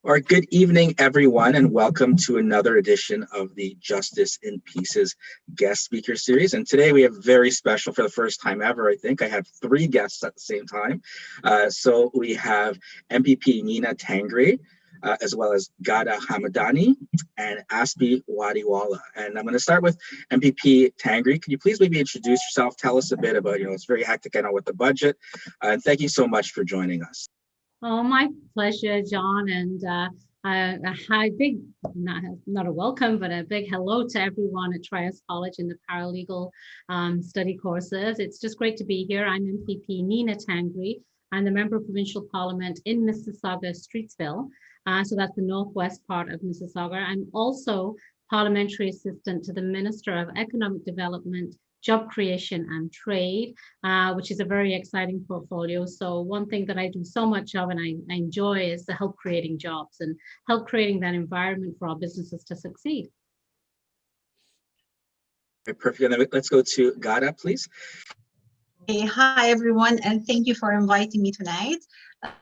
Or good evening, everyone, and welcome to another edition of the Justice in Pieces guest speaker series. And today we have very special, for the first time ever, I think. I have three guests at the same time. So we have MPP Nina Tangri, as well as Ghada Hamadani and Wadiwalla. And I'm going to start with MPP Tangri. Could you please maybe introduce yourself? Tell us a bit about, it's very hectic, I know, with the budget. And thank you so much for joining us. Oh, my pleasure, John. And a big, not a welcome, but a big hello to everyone at Trias College in the paralegal study courses. It's just great to be here. I'm MPP Nina Tangri. I'm the Member of Provincial Parliament in Mississauga, Streetsville. So that's the northwest part of Mississauga. I'm also Parliamentary Assistant to the Minister of Economic Development, Job Creation and Trade, which is a very exciting portfolio. So one thing that I do so much of and I enjoy is the help creating jobs and help creating that environment for our businesses to succeed. Perfect. And then let's go to Ghada, please. Hey, hi, everyone, and thank you for inviting me tonight.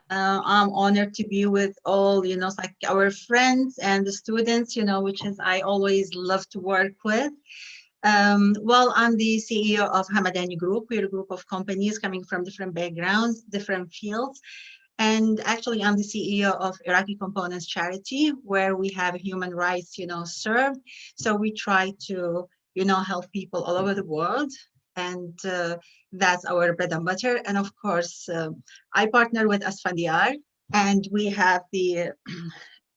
I'm honored to be with all, like our friends and the students, which is I always love to work with. Well, I'm the CEO of Hamadani Group. We're a group of companies coming from different backgrounds, different fields. And actually, I'm the CEO of Iraqi Components Charity, where we have human rights, served. So we try to, help people all over the world. And that's our bread and butter. And of course, I partner with Asphandiar, and we have the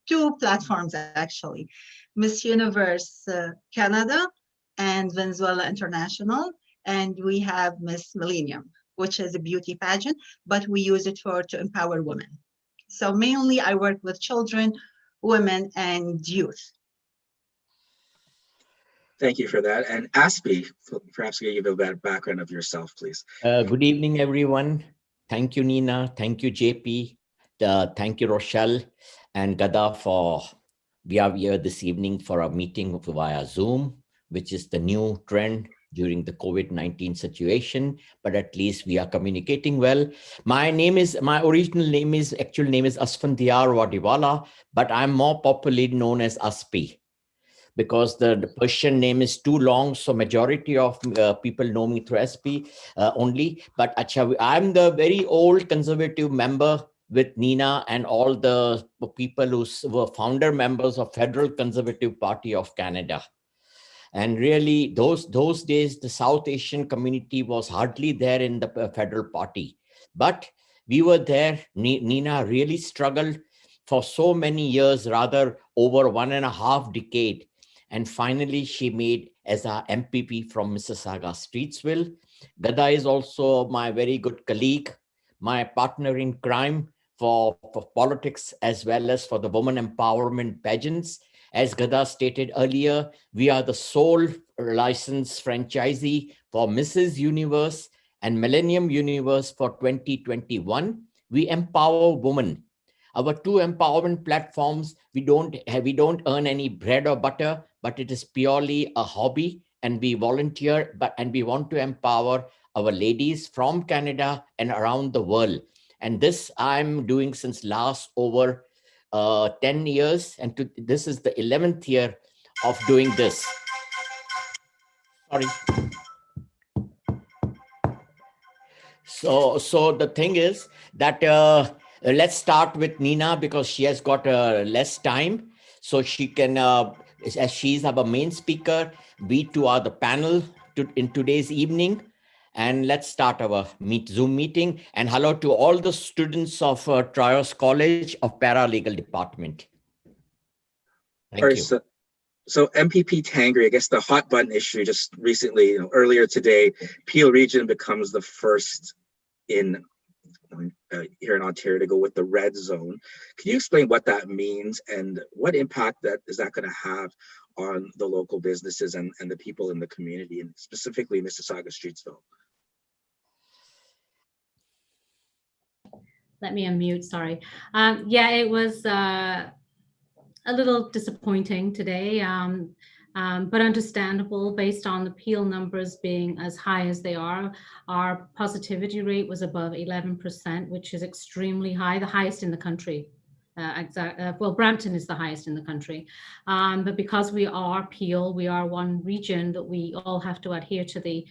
two platforms, actually, Miss Universe Canada and Venezuela International, and we have Miss Millennium, which is a beauty pageant, but we use it to empower women. So mainly I work with children, women, and youth. Thank you for that. And Aspi, perhaps you give a bit of background of yourself, please. Good evening, everyone. Thank you, Nina. Thank you, JP. Thank you, Rochelle and Ghada, we are here this evening for a meeting via Zoom, which is the new trend during the COVID-19 situation, but at least we are communicating well. My original name is Asphandiar Wadiwalla, but I'm more popularly known as Aspi because the Persian name is too long. So majority of people know me through Aspi only, but I'm the very old conservative member with Nina and all the people who were founder members of Federal Conservative Party of Canada. And really, those days, the South Asian community was hardly there in the federal party. But we were there. Nina really struggled for so many years, rather over 1.5 decades. And finally, she made as our MPP from Mississauga, Streetsville. Ghada is also my very good colleague, my partner in crime for politics, as well as for the women empowerment pageants. As Ghada stated earlier, we are the sole licensed franchisee for Mrs. Universe and Millennium Universe for 2021. We empower women. Our two empowerment platforms, we don't earn any bread or butter, but it is purely a hobby, and we volunteer, and we want to empower our ladies from Canada and around the world. And this I'm doing since last over 10 years, and this is the 11th year of doing this. Sorry. So the thing is that let's start with Nina because she has got less time. So she can, as she's our main speaker, we two are the panel in today's evening. And let's start our Zoom meeting. And hello to all the students of Trias College of Paralegal Department. Thank you. So MPP Tangri, I guess the hot button issue just recently, earlier today, Peel Region becomes the first in here in Ontario to go with the red zone. Can you explain what that means and what impact is that going to have on the local businesses and the people in the community, and specifically Mississauga, Streetsville? Let me unmute, sorry. Yeah, it was a little disappointing today, but understandable based on the Peel numbers being as high as they are. Our positivity rate was above 11%, which is extremely high, the highest in the country. well, Brampton is the highest in the country. But because we are Peel, we are one region that we all have to adhere to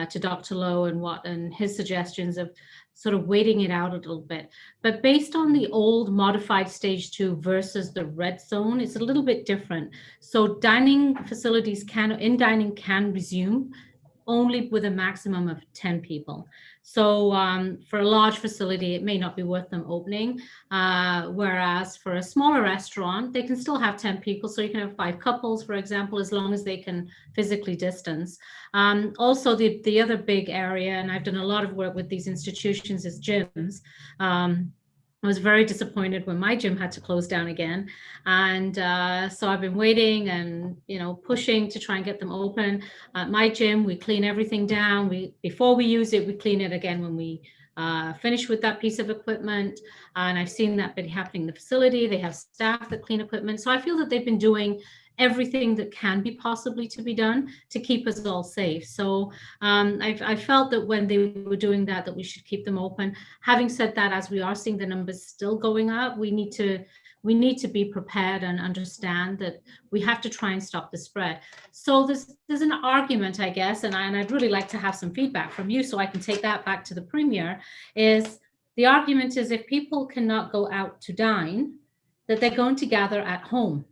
to Dr. Lowe and his suggestions of sort of waiting it out a little bit. But based on the old modified stage 2 versus the red zone, it's a little bit different. So dining facilities can resume only with a maximum of 10 people. So for a large facility, it may not be worth them opening. Whereas for a smaller restaurant, they can still have 10 people. So you can have 5 couples, for example, as long as they can physically distance. Also, the other big area, and I've done a lot of work with these institutions, is gyms. I was very disappointed when my gym had to close down again. And so I've been waiting and, pushing to try and get them open. At my gym, we clean everything down. Before we use it, we clean it again when we finish with that piece of equipment. And I've seen that been happening in the facility. They have staff that clean equipment. So I feel that they've been doing everything that can be possibly to be done to keep us all safe. So I felt that when they were doing that we should keep them open. Having said that, as we are seeing the numbers still going up, we need to be prepared and understand that we have to try and stop the spread. So there's an argument, I guess, and I'd really like to have some feedback from you so I can take that back to the Premier, is the argument is if people cannot go out to dine, that they're going to gather at home.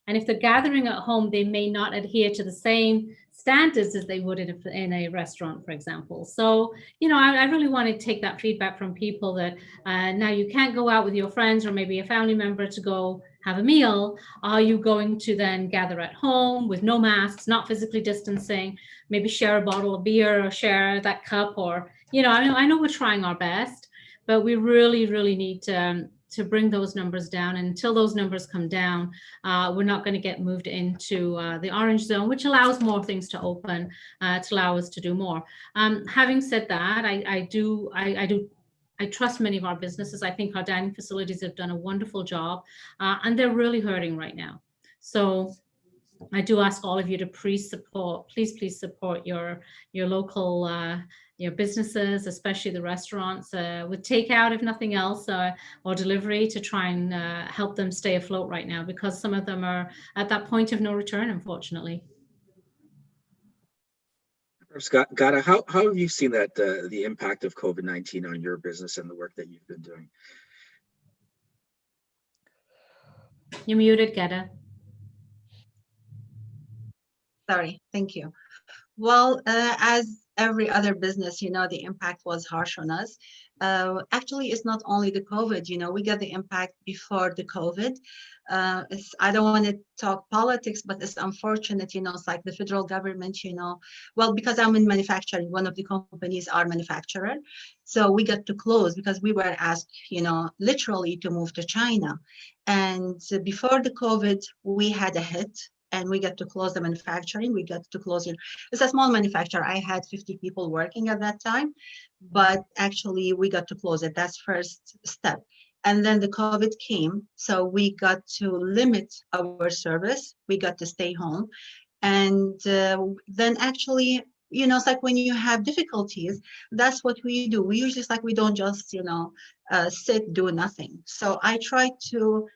And if they're gathering at home, they may not adhere to the same standards as they would in a restaurant, for example. So, I really want to take that feedback from people that now you can't go out with your friends or maybe a family member to go have a meal. Are you going to then gather at home with no masks, not physically distancing, maybe share a bottle of beer or share that cup? Or, I know we're trying our best, but we really, really need to bring those numbers down. And until those numbers come down, we're not going to get moved into the orange zone, which allows more things to open, to allow us to do more. Having said that, I trust many of our businesses. I think our dining facilities have done a wonderful job, and they're really hurting right now. So I do ask all of you to please support your local your businesses, especially the restaurants, with takeout, if nothing else, or delivery, to try and help them stay afloat right now, because some of them are at that point of no return, unfortunately. Scott, Ghada, how have you seen that the impact of COVID-19 on your business and the work that you've been doing? You're muted, Ghada. Sorry, thank you. Well, as every other business, the impact was harsh on us. Actually, it's not only the COVID, we got the impact before the COVID. I don't want to talk politics, but it's unfortunate, it's like the federal government, well, because I'm in manufacturing, one of the companies are manufacturer. So we got to close because we were asked, literally to move to China. And before the COVID, we had a hit. And we got to close the manufacturing. We got to close it. It's a small manufacturer. I had 50 people working at that time, but actually we got to close it. That's first step. And then the COVID came. So we got to limit our service. We got to stay home. And then actually, it's like when you have difficulties, that's what we do. We usually, it's like we don't just, sit, do nothing. So I try to,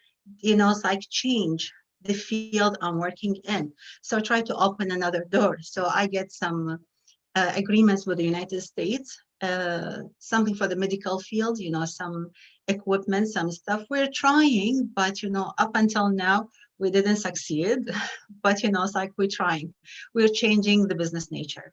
it's like change the field I'm working in. So try to open another door. So I get some agreements with the United States, something for the medical field, some equipment, some stuff. We're trying, but, up until now, we didn't succeed. But, it's like we're trying. We're changing the business nature.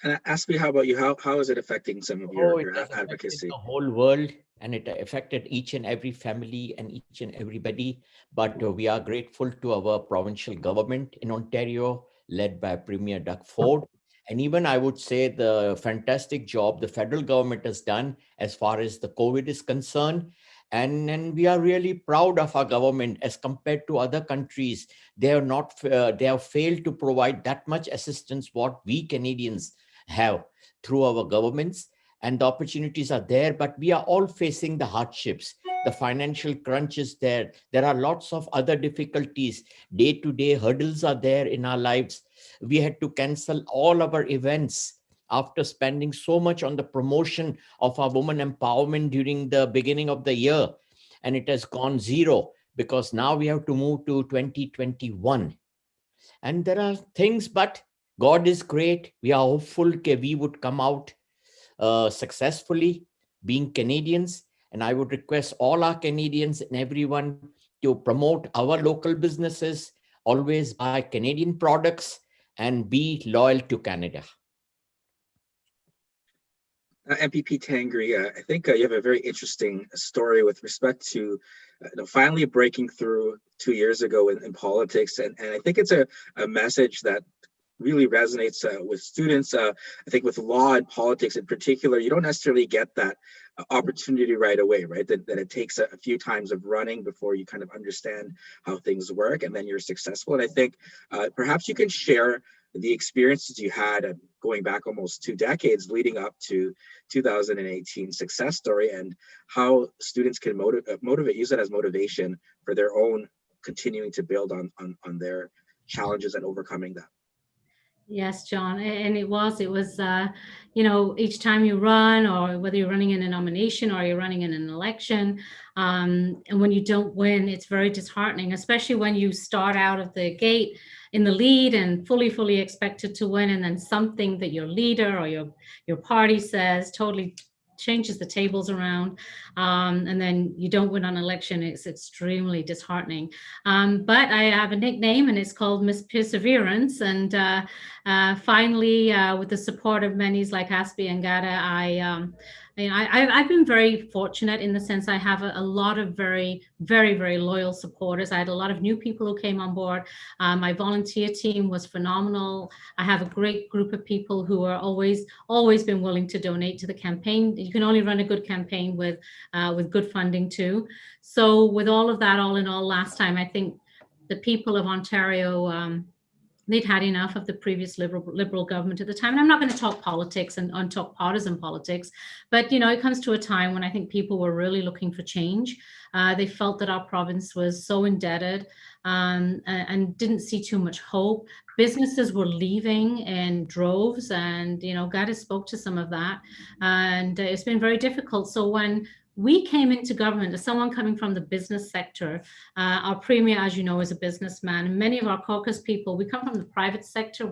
And ask me, how about you? How is it affecting some of your advocacy? The whole world, and it affected each and every family and each and everybody. But we are grateful to our provincial government in Ontario, led by Premier Doug Ford. And even I would say the fantastic job the federal government has done as far as the COVID is concerned. And we are really proud of our government as compared to other countries. They have failed to provide that much assistance what we Canadians have through our governments. And the opportunities are there, but we are all facing the hardships. The financial crunch is there. There are lots of other difficulties. Day-to-day hurdles are there in our lives. We had to cancel all our events after spending so much on the promotion of our women empowerment during the beginning of the year. and it has gone zero because now we have to move to 2021. And there are things, but God is great. We are hopeful that we would come out successfully, being Canadians. And I would request all our Canadians and everyone to promote our local businesses, always buy Canadian products, and be loyal to Canada. MPP Tangri, I think you have a very interesting story with respect to finally breaking through 2 years ago in politics. And I think it's a message that really resonates with students. I think with law and politics in particular, you don't necessarily get that opportunity right away, right? That it takes a few times of running before you kind of understand how things work, and then you're successful. And I think perhaps you can share the experiences you had going back almost 2 decades leading up to 2018 success story, and how students can motivate, use that as motivation for their own continuing to build on their challenges and overcoming them. Yes, John, and it was, you know, each time you run, or whether you're running in a nomination or you're running in an election, and when you don't win, it's very disheartening, especially when you start out of the gate in the lead and fully expected to win, and then something that your leader or your party says totally changes the tables around, and then you don't win an election. It's extremely disheartening. But I have a nickname, and it's called Miss Perseverance. And finally, with the support of many like Aspie and Ghada, I've been very fortunate in the sense I have a lot of very loyal supporters. I had a lot of new people who came on board. My volunteer team was phenomenal. I have a great group of people who are always been willing to donate to the campaign. You can only run a good campaign with good funding too. So with all of that, all in all, last time, I think the people of Ontario, they'd had enough of the previous liberal government at the time. And I'm not going to talk politics and talk partisan politics, but, you know, it comes to a time when I think people were really looking for change. They felt that our province was so indebted, and didn't see too much hope. Businesses were leaving in droves, and, you know, Ghada spoke to some of that, and it's been very difficult. So when we came into government as someone coming from the business sector, our premier, as you know, is a businessman, and many of our caucus people, we come from the private sector.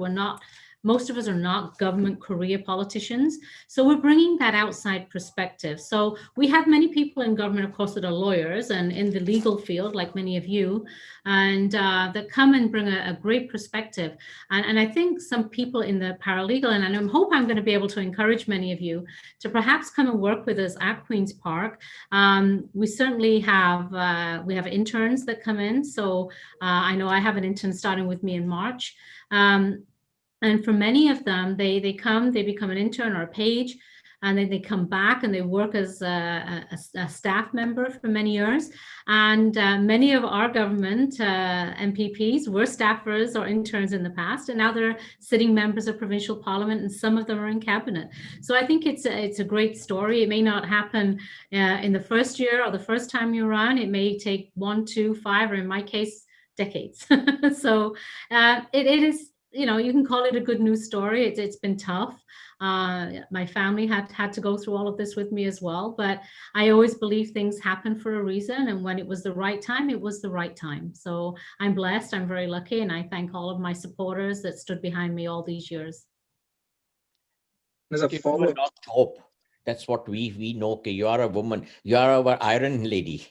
Most of us are not government career politicians. So we're bringing that outside perspective. So we have many people in government, of course, that are lawyers and in the legal field, like many of you, and that come and bring a great perspective. And I think some people in the paralegal, and I hope I'm going to be able to encourage many of you to perhaps come and work with us at Queen's Park. We certainly have, we have interns that come in. So I know I have an intern starting with me in March. And for many of them, they come, they become an intern or a page, and then they come back and they work as a staff member for many years. And many of our government MPPs were staffers or interns in the past, and now they're sitting members of provincial parliament, and some of them are in cabinet. So I think it's a great story. It may not happen in the first year or the first time you run. It may take 1, 2, 5, or in my case, decades. So it is, you know, you can call it a good news story. It's been tough. My family had to go through all of this with me as well, but I always believe things happen for a reason, and when it was the right time, it was the right time. So I'm blessed, I'm very lucky, and I thank all of my supporters that stood behind me all these years. There's a follow-up. Hope. That's what we know. Okay, you are a woman. You are our iron lady.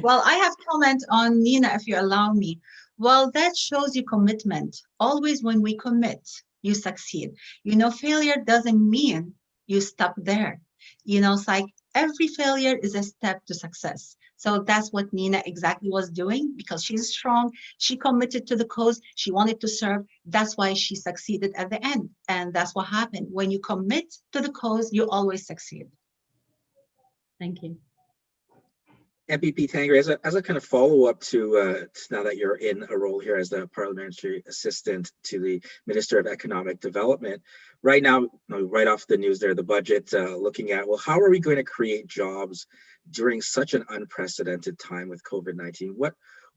Well, I have comment on Nina, if you allow me. Well, that shows you commitment. Always when we commit, you succeed. You know, failure doesn't mean you stop there. You know, it's like every failure is a step to success. So that's what Nina exactly was doing, because she's strong. She committed to the cause. She wanted to serve. That's why she succeeded at the end. And that's what happened. When you commit to the cause, you always succeed. Thank you. MPP Tangri, as a kind of follow-up to now that you're in a role here as the parliamentary assistant to the Minister of Economic Development, right now, right off the news there, the budget looking at, well, how are we going to create jobs during such an unprecedented time with COVID-19?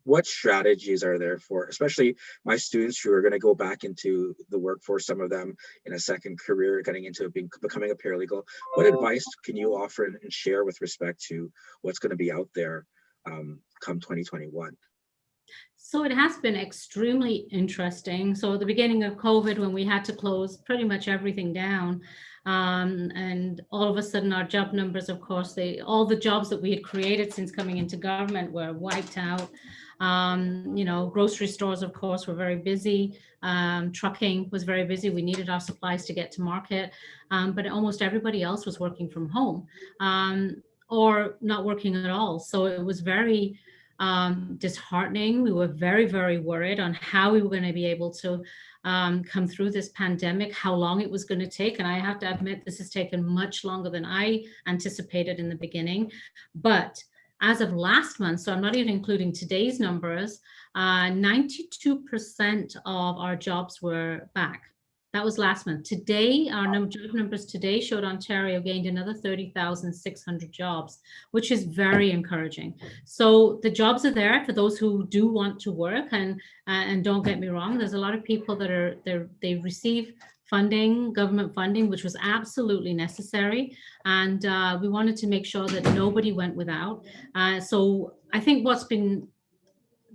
what strategies are there for, especially my students who are going to go back into the workforce, some of them in a second career, getting into becoming a paralegal? What advice can you offer and share with respect to what's going to be out there come 2021? So it has been extremely interesting. So at the beginning of COVID, when we had to close pretty much everything down, and all of a sudden our job numbers, of course, all the jobs that we had created since coming into government were wiped out. Grocery stores, of course, were very busy. Trucking was very busy. We needed our supplies to get to market, but almost everybody else was working from home or not working at all. So it was very disheartening. We were very, very worried on how we were going to be able to come through this pandemic, how long it was going to take. And I have to admit, this has taken much longer than I anticipated in the beginning. But as of last month, so I'm not even including today's numbers, 92% of our jobs were back. That was last month. Today, our job numbers today showed Ontario gained another 30,600 jobs, which is very encouraging. So the jobs are there for those who do want to work. And don't get me wrong, there's a lot of people that they receive funding, government funding, which was absolutely necessary. And we wanted to make sure that nobody went without. So I think what's been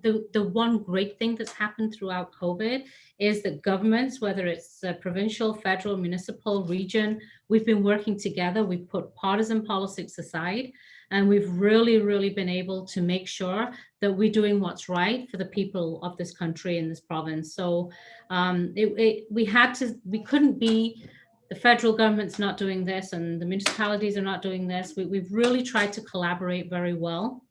the one great thing that's happened throughout COVID is that governments, whether it's provincial, federal, municipal, region, we've been working together. We've put partisan politics aside, and we've really, really been able to make sure that we're doing what's right for the people of this country and this province. So we couldn't be, the federal government's not doing this and the municipalities are not doing this. We've really tried to collaborate very well.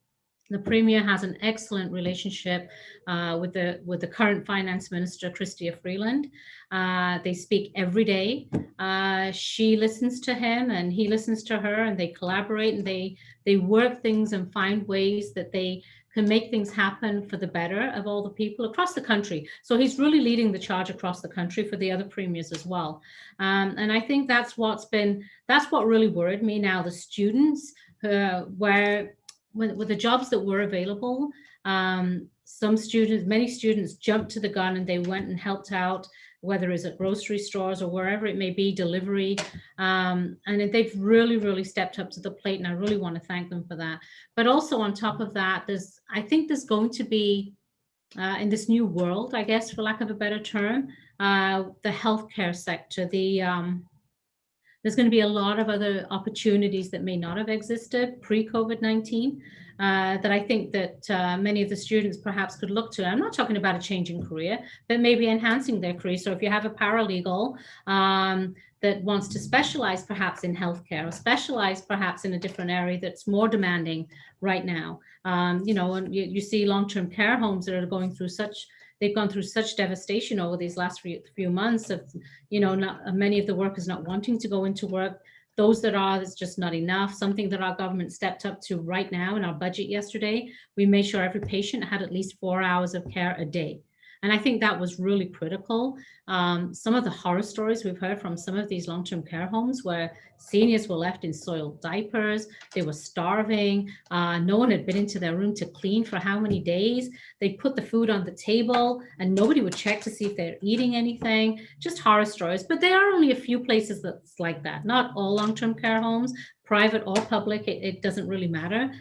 The Premier has an excellent relationship with the current Finance Minister, Chrystia Freeland. They speak every day. She listens to him and he listens to her, and they collaborate and they work things and find ways that they can make things happen for the better of all the people across the country. So he's really leading the charge across the country for the other premiers as well. And I think that's what really worried me. Now, the students with the jobs that were available, many students jumped to the gun and they went and helped out, whether it's at grocery stores or wherever it may be, delivery. And they've really, really stepped up to the plate. And I really want to thank them for that. But also on top of that, I think there's going to be, in this new world, I guess, for lack of a better term, the healthcare sector, there's going to be a lot of other opportunities that may not have existed pre-COVID-19 that I think that many of the students perhaps could look to. I'm not talking about a change in career, but maybe enhancing their career. So if you have a paralegal that wants to specialize perhaps in healthcare or specialize perhaps in a different area that's more demanding right now, and you see long-term care homes that are going through they've gone through such devastation over these last few months of, many of the workers not wanting to go into work. Those that are, it's just not enough. Something that our government stepped up to right now in our budget yesterday, we made sure every patient had at least 4 hours of care a day. And I think that was really critical. Some of the horror stories we've heard from some of these long-term care homes where seniors were left in soiled diapers, they were starving, no one had been into their room to clean for how many days. They put the food on the table and nobody would check to see if they're eating anything. Just horror stories. But there are only a few places that's like that. Not all long-term care homes, private or public, it doesn't really matter.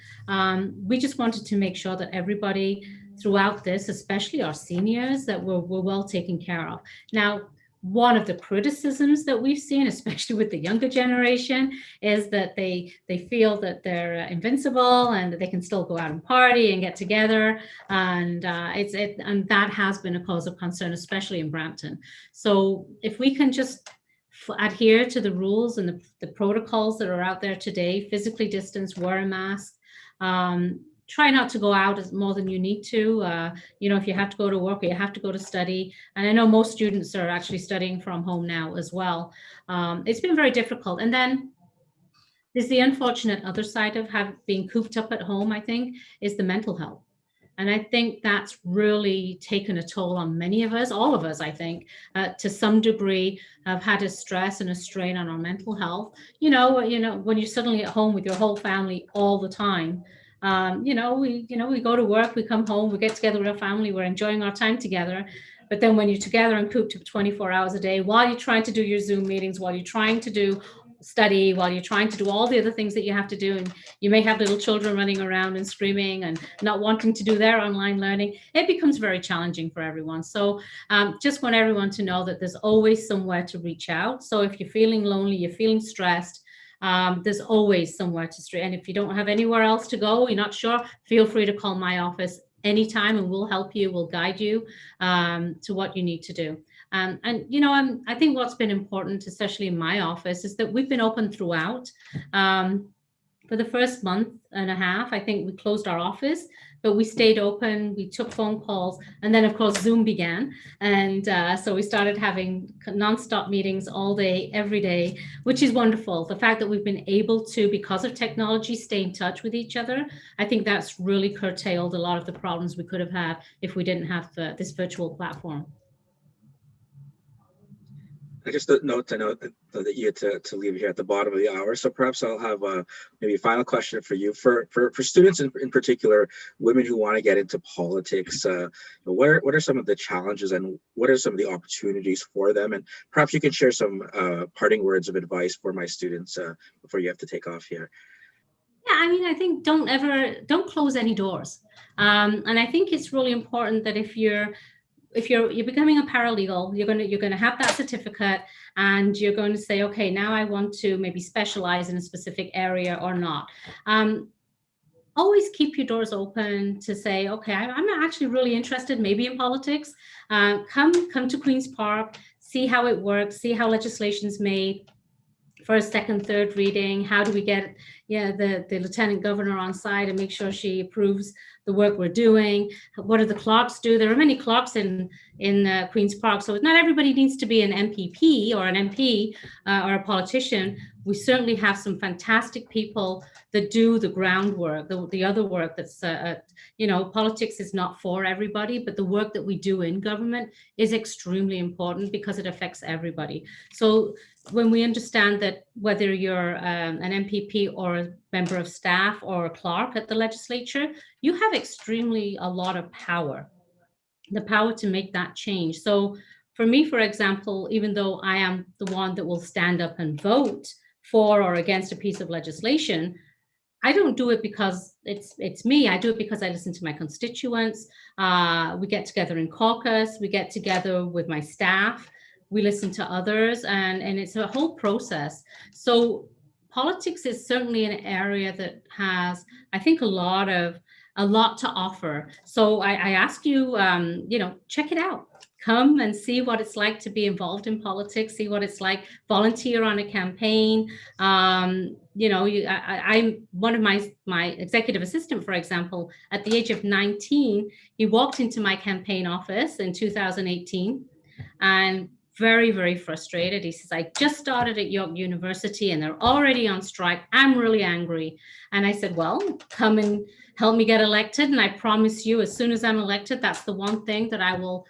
We just wanted to make sure that everybody throughout this, especially our seniors, that we're well taken care of. Now, one of the criticisms that we've seen, especially with the younger generation, is that they feel that they're invincible and that they can still go out and party and get together, and that has been a cause of concern, especially in Brampton. So if we can just adhere to the rules and the protocols that are out there today, physically distance, wear a mask, try not to go out more than you need to. If you have to go to work or you have to go to study, and I know most students are actually studying from home now as well. It's been very difficult. And then there's the unfortunate other side of being cooped up at home, I think, is the mental health. And I think that's really taken a toll on many of us, all of us, I think, to some degree, have had a stress and a strain on our mental health. When you're suddenly at home with your whole family all the time, We go to work, we come home, we get together with our family, we're enjoying our time together. But then when you're together and cooped up 24 hours a day, while you're trying to do your Zoom meetings, while you're trying to do study, while you're trying to do all the other things that you have to do, and you may have little children running around and screaming and not wanting to do their online learning, it becomes very challenging for everyone. So just want everyone to know that there's always somewhere to reach out. So if you're feeling lonely, you're feeling stressed, there's always somewhere to stray. And if you don't have anywhere else to go, you're not sure, feel free to call my office anytime and we'll help you, we'll guide you to what you need to do. I think what's been important, especially in my office, is that we've been open throughout. For the first month and a half, I think we closed our office, but we stayed open, we took phone calls, and then of course Zoom began. And so we started having nonstop meetings all day, every day, which is wonderful. The fact that we've been able to, because of technology, stay in touch with each other, I think that's really curtailed a lot of the problems we could have had if we didn't have this virtual platform. Just a note to note that you had to leave here at the bottom of the hour. So perhaps I'll have maybe a final question for you. For students in particular, women who want to get into politics, what are some of the challenges and what are some of the opportunities for them? And perhaps you can share some parting words of advice for my students before you have to take off here. Yeah, I mean, I think don't close any doors. And I think it's really important that if you're becoming a paralegal, you're going to have that certificate and you're going to say, okay, now I want to maybe specialize in a specific area or not. Always keep your doors open to say, okay, I'm actually really interested maybe in politics. Come to Queen's Park, see how it works, see how legislation's made. First, second, third reading. How do we get the lieutenant governor on side and make sure she approves the work we're doing? What do the clerks do? There are many clerks in Queen's Park, so not everybody needs to be an MPP or an MP or a politician. We certainly have some fantastic people that do the groundwork, the other work that's, politics is not for everybody, but the work that we do in government is extremely important because it affects everybody. So when we understand that whether you're an MPP or a member of staff or a clerk at the legislature, you have a lot of power, the power to make that change. So for me, for example, even though I am the one that will stand up and vote for or against a piece of legislation, I don't do it because it's me. I do it because I listen to my constituents. We get together in caucus. We get together with my staff. We listen to others, and it's a whole process. So politics is certainly an area that has, I think, a lot to offer. So I ask you, check it out. Come and see what it's like to be involved in politics, see what it's like, volunteer on a campaign. I'm one of my executive assistant, for example, at the age of 19, he walked into my campaign office in 2018 and very, very frustrated. He says, I just started at York University and they're already on strike. I'm really angry. And I said, well, come and help me get elected. And I promise you, as soon as I'm elected, that's the one thing that I will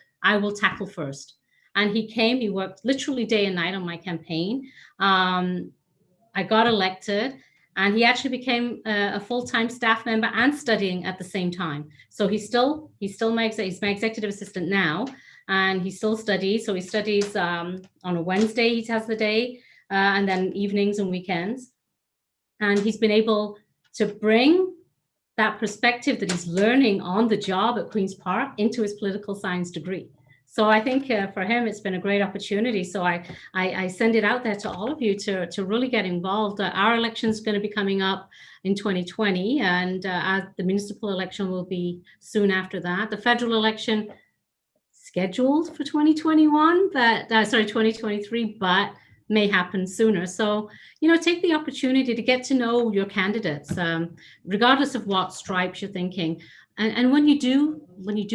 tackle first. And he came, he worked literally day and night on my campaign. I got elected and he actually became a full-time staff member and studying at the same time. So he's still he's my executive assistant now. And he still studies. So he studies on a Wednesday, he has the day, and then evenings and weekends. And he's been able to bring that perspective that he's learning on the job at Queen's Park into his political science degree. So I think for him, it's been a great opportunity. So I send it out there to all of you to really get involved. Our election is going to be coming up in 2020, and the municipal election will be soon after that. The federal election scheduled for 2021, but 2023, but may happen sooner. So, take the opportunity to get to know your candidates, regardless of what stripes you're thinking. And when you do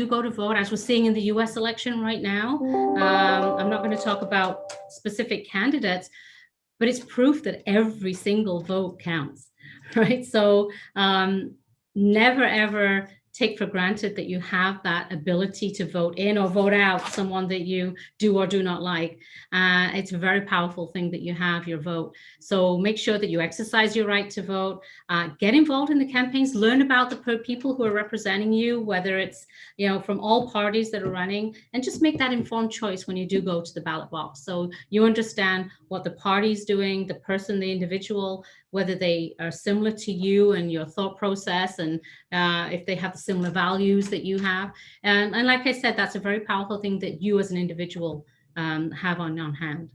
go to vote, as we're seeing in the US election right now, I'm not going to talk about specific candidates, but it's proof that every single vote counts, right? So never, ever take for granted that you have that ability to vote in or vote out someone that you do or do not like. It's a very powerful thing that you have your vote. So make sure that you exercise your right to vote, get involved in the campaigns, learn about the people who are representing you, whether it's, you know, from all parties that are running, and just make that informed choice when you do go to the ballot box. So you understand what the party's doing, the person, the individual, whether they are similar to you and your thought process, and if they have the similar values that you have. And like I said, that's a very powerful thing that you as an individual have on hand.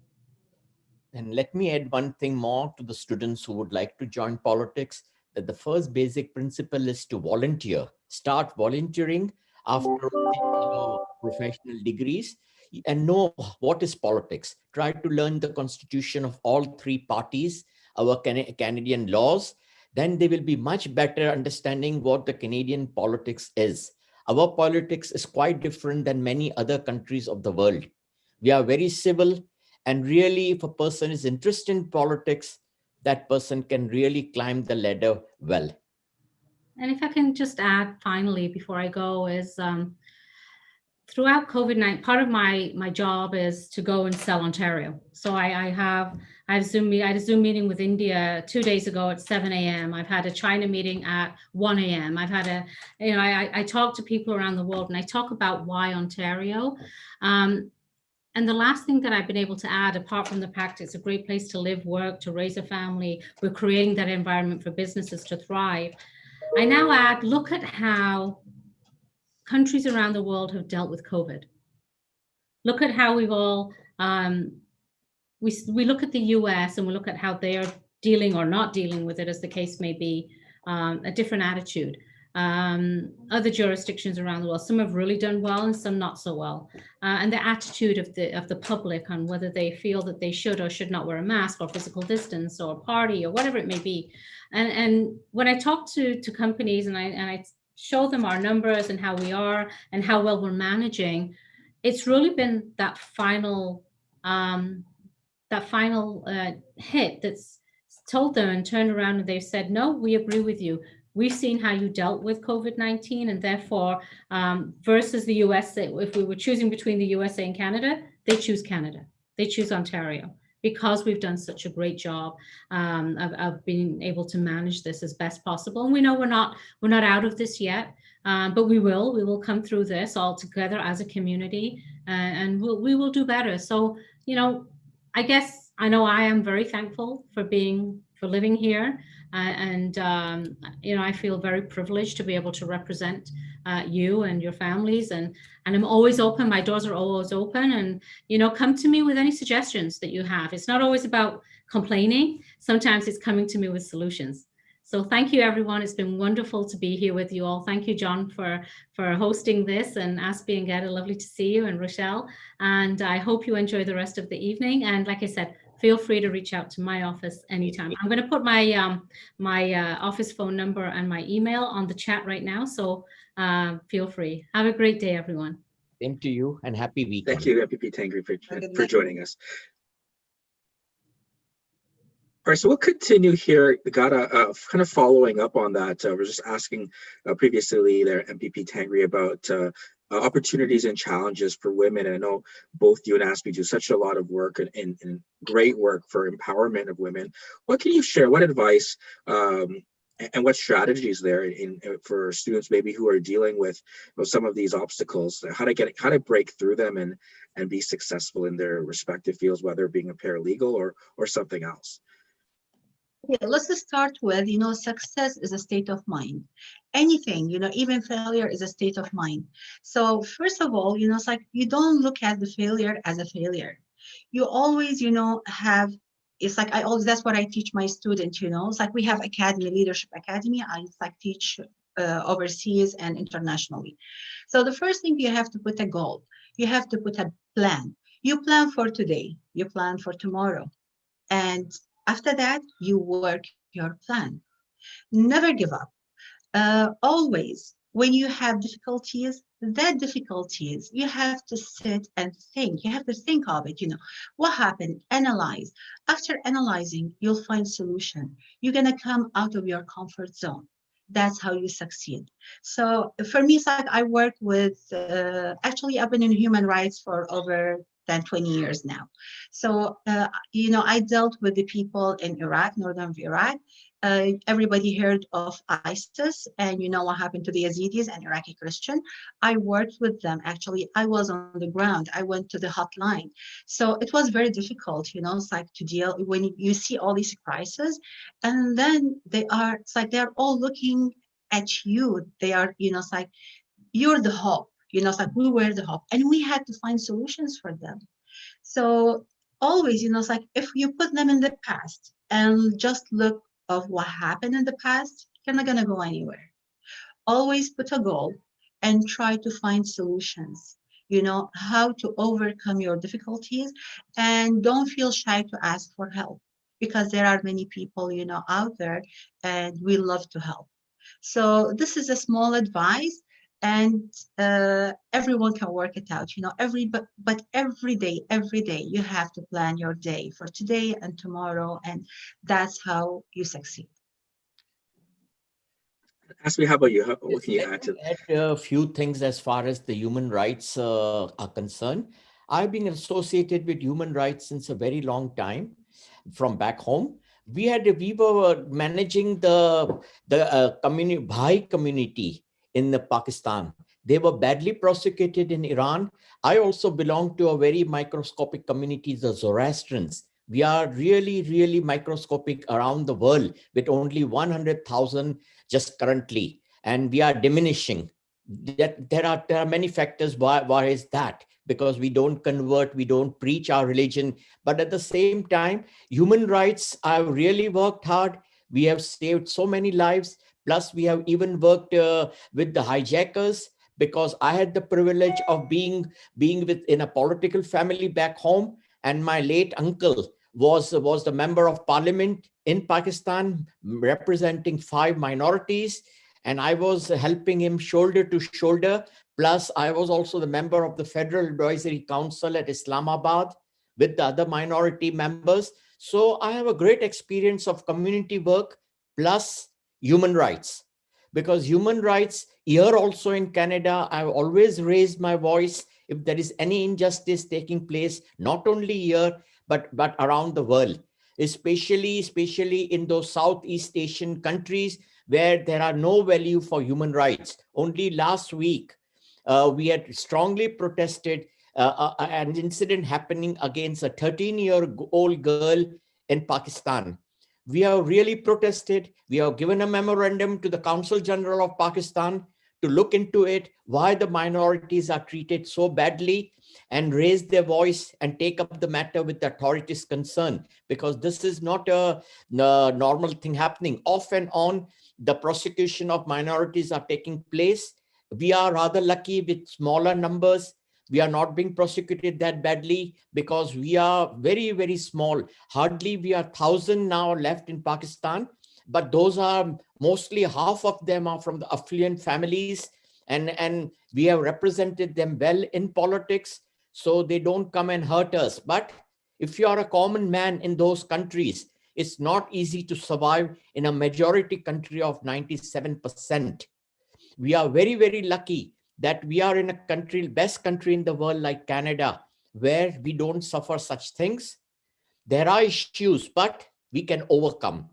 And let me add one thing more to the students who would like to join politics, that the first basic principle is to volunteer. Start volunteering after your professional degrees and know what is politics. Try to learn the constitution of all three parties, our Canadian laws. Then they will be much better understanding what the Canadian politics is. Our politics is quite different than many other countries of the world. We are very civil, and really, if a person is interested in politics, that person can really climb the ladder well. And if I can just add finally before I go is throughout COVID-19, part of my job is to go and sell Ontario. So I had a Zoom meeting with India 2 days ago at 7 a.m. I've had a China meeting at 1 a.m. I've had I talk to people around the world, and I talk about why Ontario. And the last thing that I've been able to add, apart from the fact it's a great place to live, work, to raise a family, we're creating that environment for businesses to thrive. I now add, look at how countries around the world have dealt with COVID. Look at how we've all, we look at the US and we look at how they are dealing or not dealing with it, as the case may be, a different attitude. Other jurisdictions around the world, some have really done well and some not so well. And the attitude of the public on whether they feel that they should or should not wear a mask or physical distance or party or whatever it may be. And when I talk to companies and I show them our numbers and how we are and how well we're managing, it's really been that final hit that's told them and turned around and they've said, no, we agree with you. We've seen how you dealt with COVID-19, and therefore, versus the USA, if we were choosing between the USA and Canada, they choose Canada. They choose Ontario, because we've done such a great job of being able to manage this as best possible. And we know we're not out of this yet, but we will come through this all together as a community, and we will do better. So, you know, I guess I know I am very thankful for living here. You know, I feel very privileged to be able to represent you and your families, and I'm always open. My doors are always open, and, you know, come to me with any suggestions that you have. It's not always about complaining. Sometimes it's coming to me with solutions. So thank you, everyone. It's been wonderful to be here with you all. Thank you, John, for hosting this, and Aspie and Ghada, lovely to see you, and Rochelle. And I hope you enjoy the rest of the evening. And like I said, feel free to reach out to my office anytime. I'm going to put my office phone number and my email on the chat right now. So feel free. Have a great day, everyone. Same to you, and happy weekend. Thank you, MPP Tangri, for joining us. All right, so we'll continue here, Ghada, kind of following up on that. We're just asking previously there, MPP Tangri, about opportunities and challenges for women. And I know both you and Aspie do such a lot of work and great work for empowerment of women. What can you share? What advice and what strategies there for students maybe who are dealing with some of these obstacles? How to break through them and be successful in their respective fields, whether being a paralegal or something else? Yeah, let's just start with, you know, success is a state of mind. Anything, you know, even failure is a state of mind. So first of all, you know, it's like you don't look at the failure as a failure. You always, you know, it's like that's what I teach my students, you know. It's like we have leadership academy. I teach overseas and internationally. So the first thing, you have to put a goal. You have to put a plan. You plan for today. You plan for tomorrow. And after that, you work your plan. Never give up. Always, when you have difficulties, you have to sit and think. You have to think of it, you know, what happened, analyze. After analyzing, you'll find solution. You're going to come out of your comfort zone. that's how you succeed. So for me, it's like I work with, actually I've been in human rights for over 10, 20 years now. So, I dealt with the people in Iraq, northern of Iraq. Everybody heard of ISIS, and you know what happened to the Yazidis and Iraqi Christian. I worked with them. Actually, I was on the ground. I went to the hotline. So it was very difficult, it's like to deal when you see all these crises, and then it's like they're all looking at you. They are, it's like you're the hope, it's like we were the hope, and we had to find solutions for them. So always, it's like if you put them in the past and just look of what happened in the past, you're not gonna go anywhere. Always put a goal and try to find solutions, how to overcome your difficulties, and don't feel shy to ask for help, because there are many people, out there, and we love to help. So this is a small advice, and everyone can work it out, but every day you have to plan your day for today and tomorrow, and that's how you succeed. Ask me, how about you? What Yes, can you let add me to? add a few things as far as the human rights are concerned. I've been associated with human rights since a very long time from back home. We were managing the community, Bhai community in the Pakistan. They were badly prosecuted in Iran. I also belong to a very microscopic community, the Zoroastrians. We are really, really microscopic around the world with only 100,000 just currently, and we are diminishing. There are many factors why is that, because we don't convert, we don't preach our religion, but at the same time, human rights have really worked hard. We have saved so many lives, plus we have even worked with the hijackers, because I had the privilege of being within a political family back home, and my late uncle was the member of parliament in Pakistan representing 5 minorities, and I was helping him shoulder to shoulder. Plus, I was also the member of the Federal Advisory Council at Islamabad with the other minority members. So I have a great experience of community work plus human rights. Because human rights here also in Canada, I've always raised my voice if there is any injustice taking place, not only here, but around the world, especially in those Southeast Asian countries where there are no value for human rights. Only last week, we had strongly protested an incident happening against a 13-year-old girl in Pakistan. We have really protested. We have given a memorandum to the Consul General of Pakistan to look into it, why the minorities are treated so badly, and raise their voice and take up the matter with the authorities concerned, because this is not a normal thing happening. Off and on, the prosecution of minorities are taking place. We are rather lucky with smaller numbers. We are not being prosecuted that badly because we are very, very small. Hardly we are 1,000 now left in Pakistan, but those are mostly half of them are from the affluent families, and we have represented them well in politics, so they don't come and hurt us. But if you are a common man in those countries, it's not easy to survive in a majority country of 97%. We are very, very lucky that we are in a country, best country in the world like Canada, where we don't suffer such things. There are issues, but we can overcome.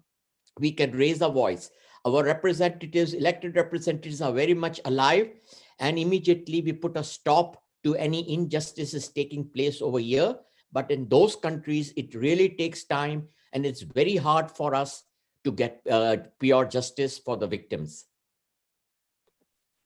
We can raise a voice. Our representatives, elected representatives, are very much alive, and immediately we put a stop to any injustices taking place over here. But in those countries, it really takes time, and it's very hard for us to get pure justice for the victims.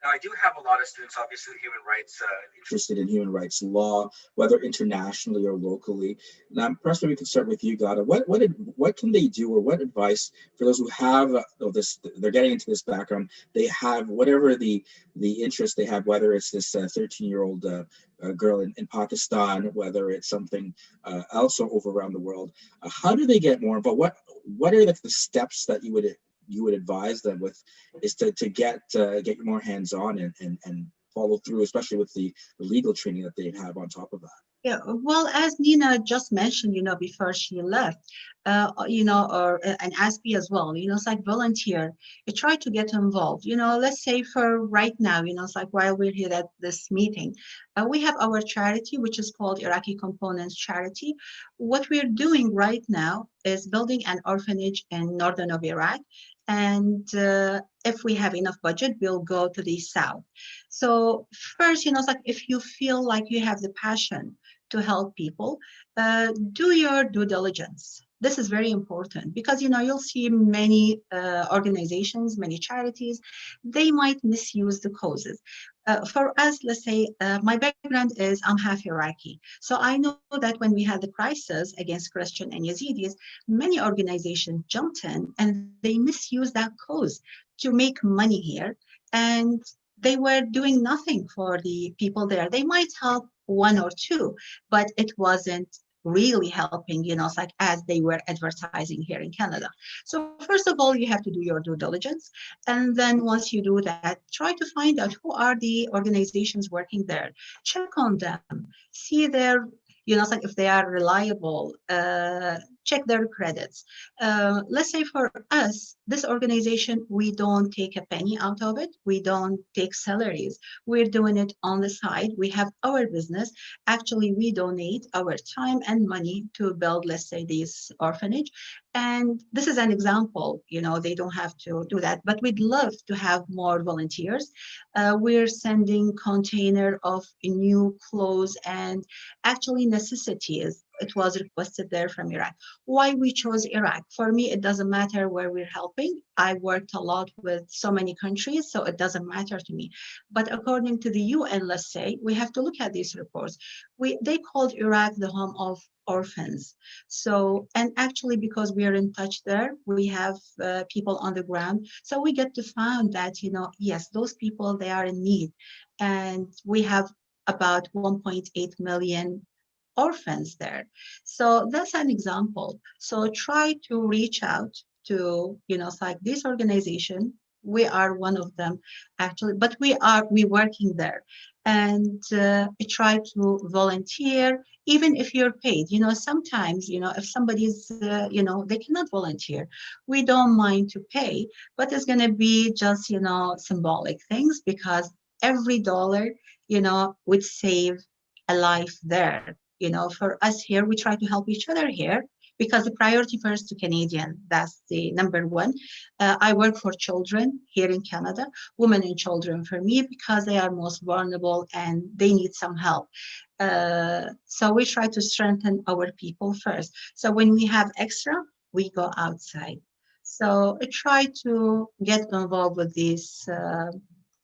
Now, I do have a lot of students, obviously, human rights, interested in human rights law, whether internationally or locally. Now, perhaps maybe we can start with you, Ghada. What can they do, or what advice for those who have this? They're getting into this background. They have whatever the interest they have, whether it's this 13-year-old girl in Pakistan, whether it's something else over around the world. How do they get more involved? What are the steps that you would advise them with, is to get more hands-on and follow through, especially with the legal training that they have on top of that? Yeah, well, as Nina just mentioned, before she left, and Aspi as well, it's like volunteer. You try to get involved. Let's say for right now, it's like while we're here at this meeting, we have our charity, which is called Iraqi Components Charity. What we're doing right now is building an orphanage in northern of Iraq. And if we have enough budget, we'll go to the south. So first, it's like if you feel like you have the passion to help people, do your due diligence. This is very important because you'll see many organizations, many charities, they might misuse the causes. For us, let's say my background is I'm half Iraqi, so I know that when we had the crisis against Christian and Yazidis, many organizations jumped in and they misused that cause to make money here, and they were doing nothing for the people there. They might help one or two, but it wasn't really helping, it's like as they were advertising here in Canada. So first of all, you have to do your due diligence. And then once you do that, try to find out who are the organizations working there. Check on them, see their, it's like if they are reliable, check their credits. Let's say for us, this organization, we don't take a penny out of it. We don't take salaries. We're doing it on the side. We have our business. Actually, we donate our time and money to build, let's say, this orphanage. And this is an example, they don't have to do that, but we'd love to have more volunteers. We're sending container of new clothes and actually necessities. It was requested there from Iraq. Why we chose Iraq? For me, it doesn't matter where we're helping. I worked a lot with so many countries, so it doesn't matter to me. But according to the UN, let's say, we have to look at these reports. They called Iraq the home of orphans. So, and actually because we are in touch there, we have people on the ground. So we get to find that, yes, those people, they are in need. And we have about 1.8 million orphans there. So that's an example. So try to reach out to, it's like this organization. We are one of them actually, but we working there, and try to volunteer even if you're paid. Sometimes, if somebody's, they cannot volunteer, we don't mind to pay, but it's going to be just, symbolic things, because every dollar, would save a life there. For us here, we try to help each other here because the priority first to Canadian, that's the number one. I work for children here in Canada, women and children for me, because they are most vulnerable and they need some help. So we try to strengthen our people first. So when we have extra, we go outside. So I try to get involved with this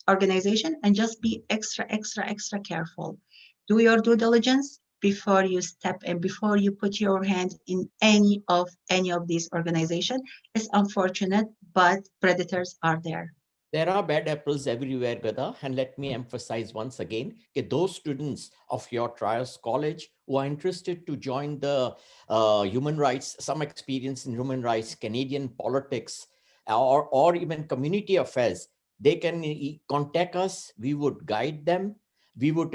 organization and just be extra careful. Do your due diligence before you step in, before you put your hand in any of these organizations. It's unfortunate, but predators are there. There are bad apples everywhere, Ghada, and let me emphasize once again that those students of your Trias College who are interested to join the human rights, some experience in human rights, Canadian politics, or even community affairs, they can contact us. We would guide them. We would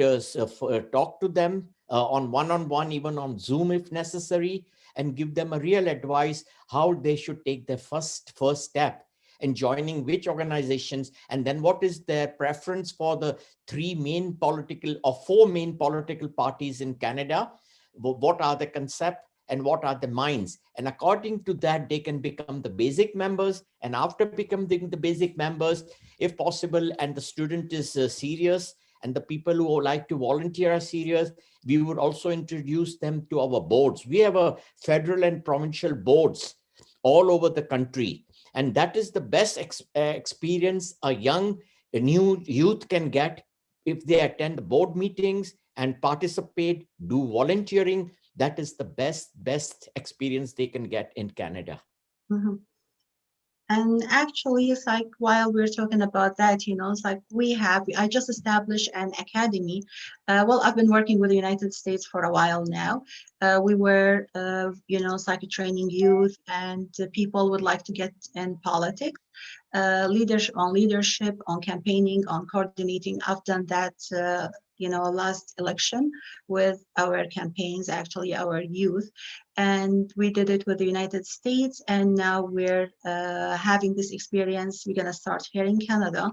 talk to them on one-on-one, even on Zoom if necessary, and give them a real advice how they should take their first step in joining which organizations, and then what is their preference for the four main political parties in Canada, what are the concepts and what are the minds. And according to that, they can become the basic members. And after becoming the basic members, if possible, and the student is serious, and the people who like to volunteer are serious, we would also introduce them to our boards. We have a federal and provincial boards all over the country. And that is the best experience a new youth can get if they attend board meetings and participate, do volunteering. That is the best experience they can get in Canada. Mm-hmm. And actually, it's like while we're talking about that, it's like I just established an academy. Well, I've been working with the United States for a while now. We were, it's like training youth and people would like to get in politics, leadership, on campaigning, on coordinating. I've done that, last election with our campaigns, actually our youth, and we did it with the United States, and now we're having this experience. We're gonna start here in Canada.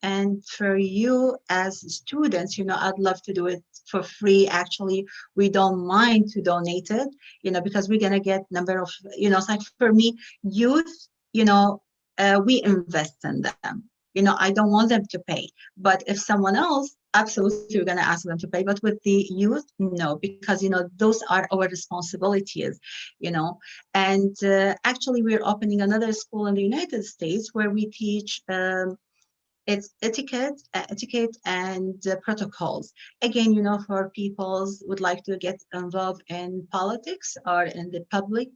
And for you as students, I'd love to do it for free. Actually, we don't mind to donate it, because we're gonna get number of, it's like for me, youth, we invest in them. I don't want them to pay, but if someone else, absolutely, we're gonna ask them to pay. But with the youth, no, because those are our responsibilities, And actually, we're opening another school in the United States where we teach. It's etiquette and protocols. Again, for people would like to get involved in politics or in the public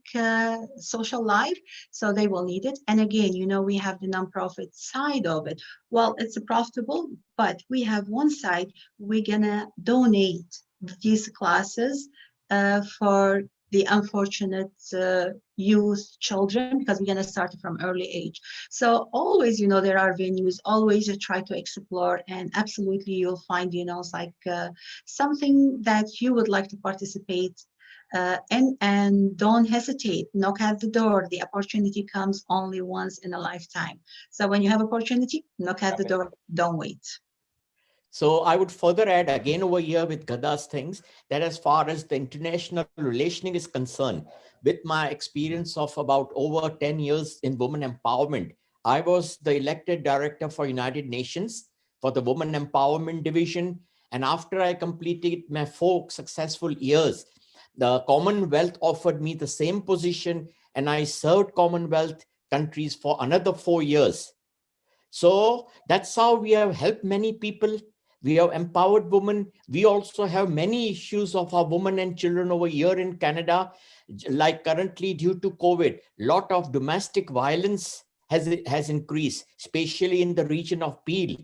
social life, so they will need it. And again, we have the nonprofit side of it. Well, it's profitable, but we have one side. We're gonna donate these classes for the unfortunate youth children, because we're going to start from early age. So always, there are venues, always you try to explore, and absolutely you'll find, it's like something that you would like to participate and don't hesitate, knock at the door. The opportunity comes only once in a lifetime. So when you have opportunity, knock at the door, don't wait. So I would further add again over here with Ghada's things, that as far as the international relationing is concerned, with my experience of about over 10 years in women empowerment, I was the elected director for United Nations for the Women Empowerment Division. And after I completed my 4 successful years, the Commonwealth offered me the same position, and I served Commonwealth countries for another 4 years. So that's how we have helped many people. We have empowered women. We also have many issues of our women and children over here in Canada. Like currently, due to COVID, a lot of domestic violence has increased, especially in the region of Peel.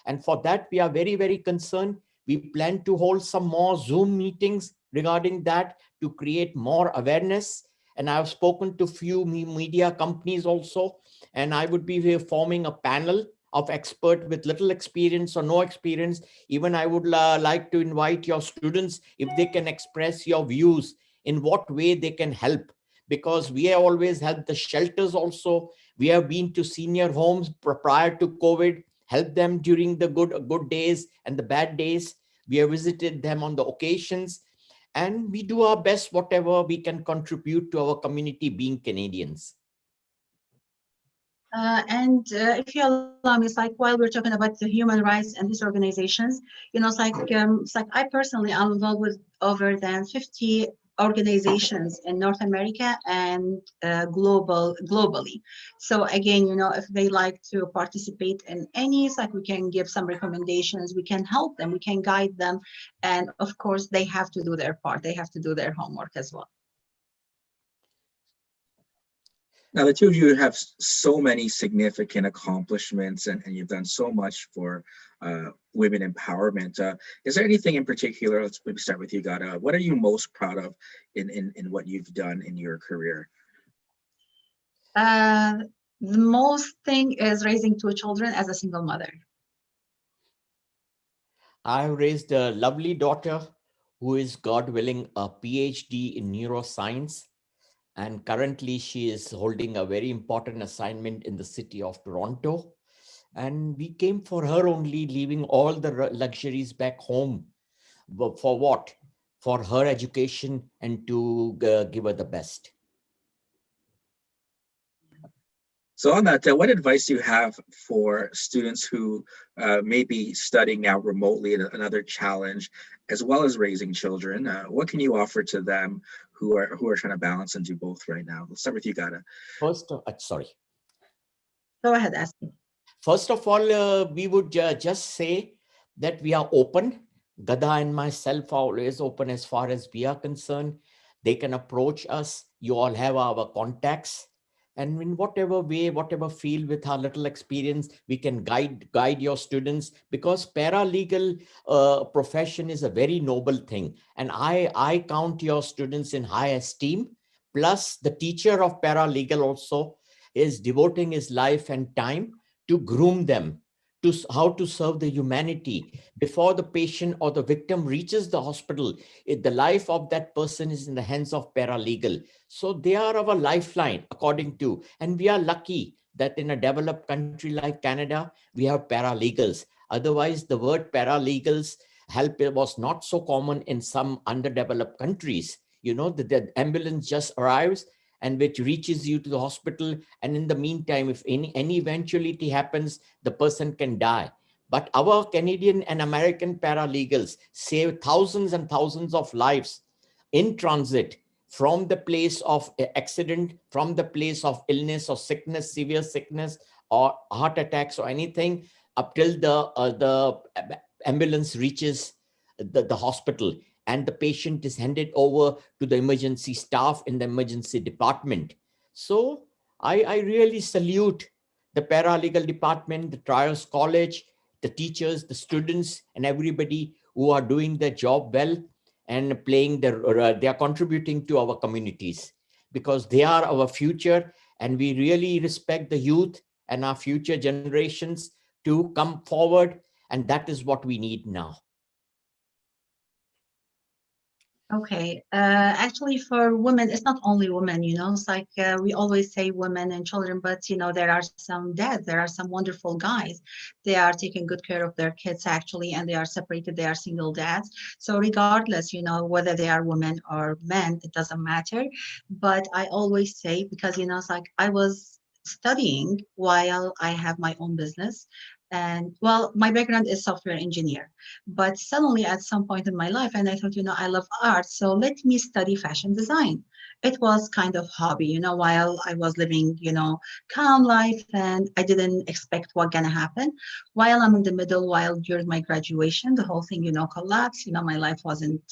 And for that, we are very, very concerned. We plan to hold some more Zoom meetings regarding that to create more awareness. And I've spoken to few media companies also, and I would be forming a panel of expert with little experience or no experience. Even I would like to invite your students, if they can express your views, in what way they can help. Because we have always helped the shelters also. We have been to senior homes prior to COVID, helped them during the good days and the bad days. We have visited them on the occasions. And we do our best, whatever we can contribute to our community being Canadians. If you allow me, it's like while we're talking about the human rights and these organizations, it's like I personally am involved with over than 50 organizations in North America and globally. So again, if they like to participate in any, it's like we can give some recommendations, we can help them, we can guide them, and of course they have to do their part. They have to do their homework as well. Now, the two of you have so many significant accomplishments, and you've done so much for women empowerment. Is there anything in particular, let's maybe start with you, Ghada, what are you most proud of in what you've done in your career? The most thing is raising 2 children as a single mother. I raised a lovely daughter who is, God willing, a PhD in neuroscience. And currently she is holding a very important assignment in the city of Toronto. And we came for her only, leaving all the luxuries back home. But for what? For her education and to give her the best. So on that, what advice do you have for students who may be studying now remotely, another challenge, as well as raising children? What can you offer to them who are trying to balance and do both right now? Let's start with you, Ghada. First, sorry. Go ahead, Asmi. First of all, we would just say that we are open. Ghada and myself are always open as far as we are concerned. They can approach us. You all have our contacts. And in whatever way, whatever field, with our little experience, we can guide your students, because paralegal profession is a very noble thing. And I count your students in high esteem. Plus, the teacher of paralegal also is devoting his life and time to groom them, how to serve the humanity before the patient or the victim reaches the hospital. The life of that person is in the hands of paralegal. So they are our lifeline, according to, and we are lucky that in a developed country like Canada, we have paralegals. Otherwise, the word paralegals help was not so common in some underdeveloped countries. You know, the ambulance just arrives and which reaches you to the hospital. And in the meantime, if any eventuality happens, the person can die. But our Canadian and American paralegals save thousands and thousands of lives in transit from the place of accident, from the place of illness or sickness, severe sickness or heart attacks or anything, up till the ambulance reaches the hospital and the patient is handed over to the emergency staff in the emergency department. So I really salute the paralegal department, the trials college, the teachers, the students, and everybody who are doing their job well and playing they are contributing to our communities, because they are our future, and we really respect the youth and our future generations to come forward, and that is what we need now. Okay, actually for women, it's not only women, it's like we always say women and children, but there are some dads, there are some wonderful guys. They are taking good care of their kids actually, and they are separated, they are single dads. So regardless, whether they are women or men, it doesn't matter. But I always say, because, it's like I was studying while I have my own business. And well, my background is software engineer, but suddenly at some point in my life, and I thought, I love art, so let me study fashion design. It was kind of hobby, while I was living, calm life, and I didn't expect what gonna happen. While I'm in the middle, while during my graduation, the whole thing, collapsed. My life wasn't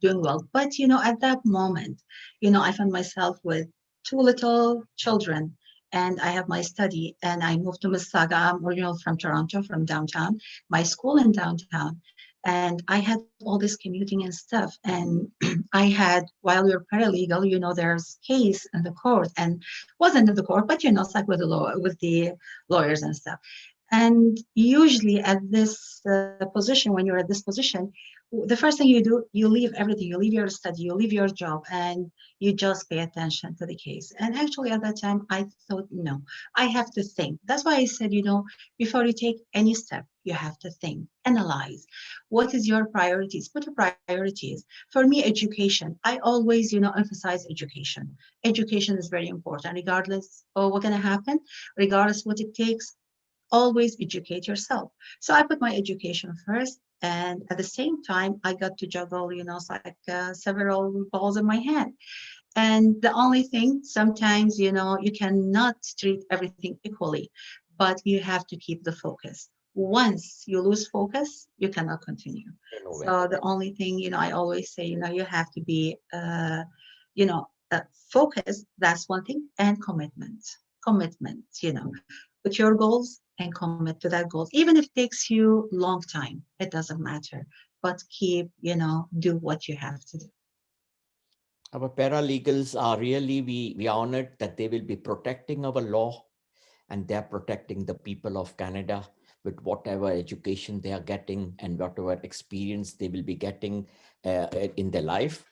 doing well. But, at that moment, I found myself with two little children, and I have my study, and I moved to Mississauga. I'm original from Toronto, from downtown, my school in downtown. And I had all this commuting and stuff. And I had, while you're paralegal, there's case in the court, and wasn't in the court, but it's like with the lawyers and stuff. And usually at this position, when you're at this position, the first thing you do, you leave everything, you leave your study, you leave your job, and you just pay attention to the case. And actually at that time, I thought, no, I have to think. That's why I said, before you take any step, you have to think, analyze. What is your priorities? Put your priorities. For me, education. I always, emphasize education. Education is very important, regardless of what's going to happen, regardless what it takes. Always educate yourself. So I put my education first, and at the same time, I got to juggle, several balls in my hand. And the only thing, sometimes, you cannot treat everything equally, but you have to keep the focus. Once you lose focus, you cannot continue. So the only thing, I always say, you have to be, focused. That's one thing, and commitment. Put your goals and commit to that goal. Even if it takes you long time, it doesn't matter. But keep, do what you have to do. Our paralegals are really, we are honored that they will be protecting our law, and they're protecting the people of Canada with whatever education they are getting and whatever experience they will be getting in their life.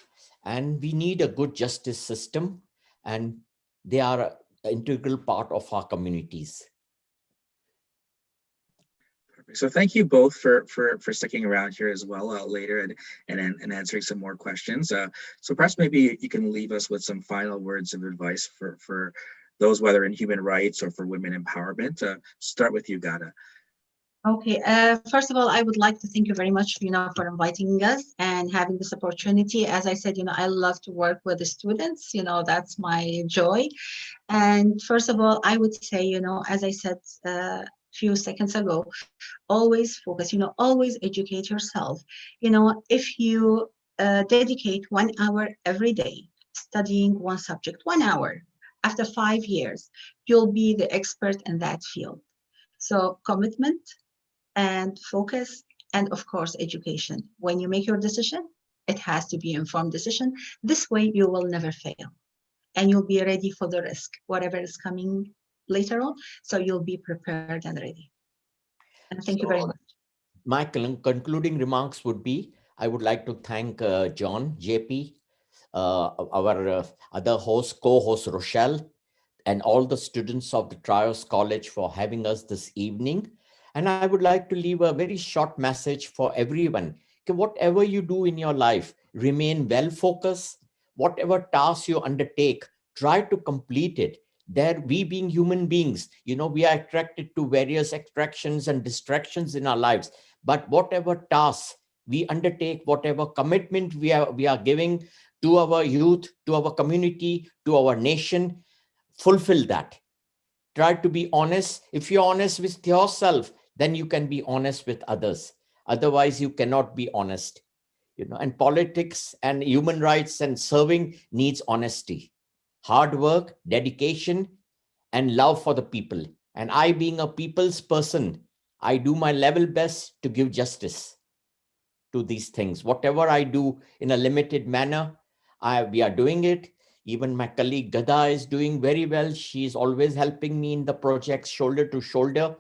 And we need a good justice system, and they are an integral part of our communities. So thank you both for sticking around here as well later and answering some more questions. So perhaps maybe you can leave us with some final words of advice for those, whether in human rights or for women empowerment. Start with you, Ghada. Okay, first of all, I would like to thank you very much, for inviting us and having this opportunity. As I said, I love to work with the students, that's my joy. And first of all, I would say, as I said few seconds ago, always focus, always educate yourself. If you dedicate 1 hour every day studying one subject, 1 hour, after 5 years, you'll be the expert in that field. So commitment and focus, and of course, education. When you make your decision, it has to be an informed decision. This way, you will never fail, and you'll be ready for the risk, whatever is coming later on. So you'll be prepared and ready. And thank you very much. My concluding remarks would be, I would like to thank John, JP, our other host, co-host Rochelle, and all the students of the Trios College for having us this evening. And I would like to leave a very short message for everyone. Whatever you do in your life, remain well focused. Whatever task you undertake, try to complete it. There, we being human beings, we are attracted to various attractions and distractions in our lives. But whatever tasks we undertake, whatever commitment we are giving to our youth, to our community, to our nation, fulfill that. Try to be honest. If you're honest with yourself, then you can be honest with others. Otherwise, you cannot be honest. And politics and human rights and serving needs honesty, hard work, dedication, and love for the people. And I, being a people's person, I do my level best to give justice to these things. Whatever I do in a limited manner, we are doing it. Even my colleague Ghada is doing very well. She's always helping me in the projects shoulder to shoulder.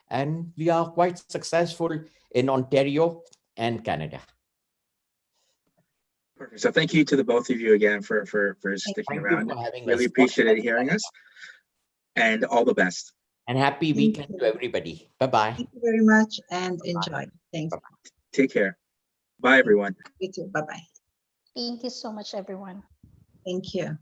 And we are quite successful in Ontario and Canada. Perfect. So thank you to the both of you again for sticking around. Really appreciated hearing us. And all the best. And happy weekend to everybody. Bye-bye. Thank you very much and enjoy. Thanks. Take care. Bye, everyone. You too. Bye-bye. Thank you so much, everyone. Thank you.